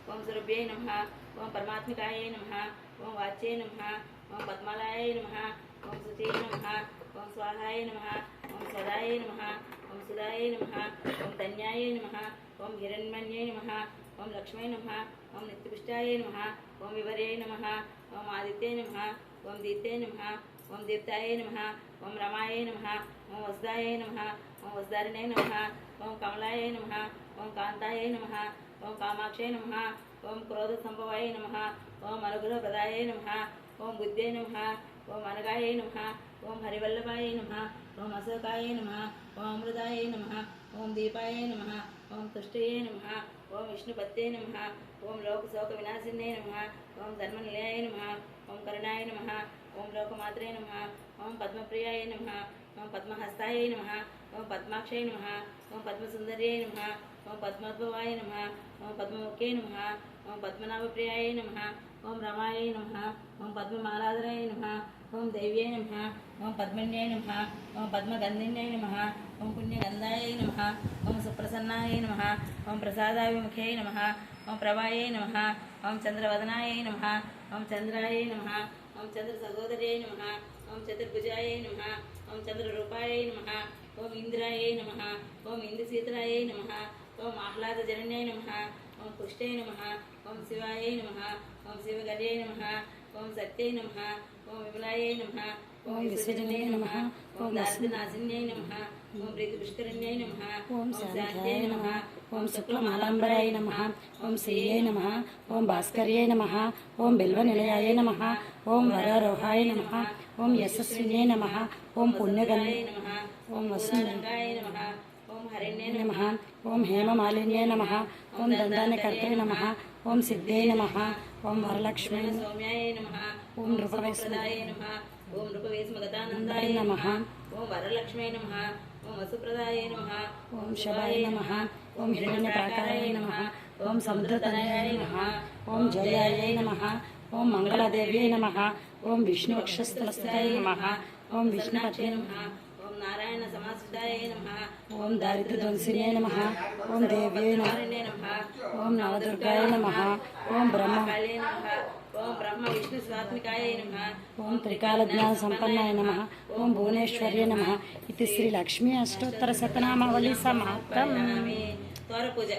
ఓం సురభ్యై నమః ఓం పరమాత్మికాయై నమః ఓం వాచ్యై నమః ఓం పద్మాలయాయ నమః ఓం శుచై నమః ఓం స్వాహాయ నమః ఓం సదాయ నమః ఓం సుదాయ నమః ఓం ధన్యాయ నమః ఓం హిరణ్మన్యై నమః ఓం లక్ష్మై నమః ఓం నిత్యపుష్టాయ నమః ఓం వివరే నమః ఓం ఆదిత్యై నమః ఓం దీప్తే నమః ఓం దీప్తాయ నమః ఓం రమాయ నమః ఓం వసుదాయ నమః ఓం వసుదారిణే నమః ఓం కమలాయ నమః ఓం కాంతాయ నమః ఓం కామాక్షయ నమః ఓం క్రోధ సంభవాయ నమః ఓం అనుగ్రహ ప్రదాయ నమః ఓం బుద్ధే నమః ఓం అనగాయ నమః ఓం హరివల్లభాయ నమః ఓం అశోకాయ నమః ఓం అమృతాయ నమః ఓం దీపాయ నమః ఓం తుష్టయే నమః ఓం విష్ణుపత్యే నమః ఓం లోకశోక వినాశిన్యే నమః ఓం ధర్మనిలయాయ నమః ఓం కరుణాయ నమః ఓం లోకమాత్రే నమః ఓం పద్మప్రియాయ నమః ఓం పద్మహస్తాయ నమః ఓం పద్మాక్షయ నమః ఓం పద్మసుందర్యై నమః ఓం పద్మోద్భవాయ నమః ఓం పద్మముఖ్యై నమః ఓం పద్మనాభప్రియాయ నమః ఓం రమాయ నమః ఓం పద్మమాలాధరాయ నమః ఓం దేవ్యై నమః ఓం పద్మన్యై నమః ఓం పద్మగంధిన్యై నమః ఓం పుణ్యగంధాయ నమః ఓం సుప్రసన్నాయ నమః ఓం ప్రసాదాభిముఖ్యై నమః ఓం ప్రభాయై నమః ఓం చంద్రవదనాయ నమః ఓం చంద్రాయ నమః ఓం చంద్ర సహోదర్యై నమః ఓం చతుర్భుజాయ నమః ఓం చంద్రరూపాయ నమః ఓం ఇంద్రాయ నమః ఓం ఇంద్రశీతలాయ నమః ఓం ఆహ్లాదజనన్యై నమః ఓం పుష్టే నమః ఓం శివాయ నమః ఓం శివగర్యై నమః ఓం శక్త్యై నమః ఓం విమలాయ నమః ఓం విశ్వజన్యై నమః ఓం దారిద్ర్యనాశిన్యై నమః ఓం ప్రీతిపుష్కరిణ్యై నమః ఓం శాంత్యై నమః ఓం శుక్లమాలంబరాయ నమః ఓం శ్రీయై నమః ఓం భాస్కర్యై నమః ఓం బిల్వనిలయాయ నమః ఓం వరారోహాయ నమః ఓం యశస్విన్యై నమః ఓం పుణ్యగణ్యై నమః ఓం వసురంగాయ నమః ఓం హరిణ్యై నమః ఓం హేమమాలిన్యై నమః ఓం దండానికర్త్రే నమః ఓం సిద్ధై నమః ఓం వరలక్ష్మీ సౌమ్యాయ నమః ఓం నృపవేశప్రదాయ నమః ఓం నృపవేశమగతానందాయ నమః ఓం వరలక్ష్మీ నమః ఓం వసుప్రదాయ నమః ఓం శివాయ నమః ఓం హిరణ్యప్రాకారాయ నమః ఓం సముద్రతనయాయ నమః ఓం జయాయ నమః ఓం మంగళదేవ్యై నమః ఓం విష్ణువక్షస్థలస్థితాయ నమః ఓం విష్ణుపతే నమః ఓం నారాయణ సమాశ్రితాయ నమః ఓం దారిద్ర్యధ్వంసినే నమః ఓం దేవ్యై నమః నమః ఓం నవదుర్గాయ నమః ఓం బ్రహ్మ కాళే నమః ఓం బ్రహ్మ విష్ణు స్వాత్మికాయ నమః ఓం త్రికాలజ్ఞాన సంపన్నాయ నమః ఓం భువనేశ్వర్య నమః ఇది శ్రీ లక్ష్మీ అష్టోత్తర శతనామావళి సమాప్తం. తోర పూజ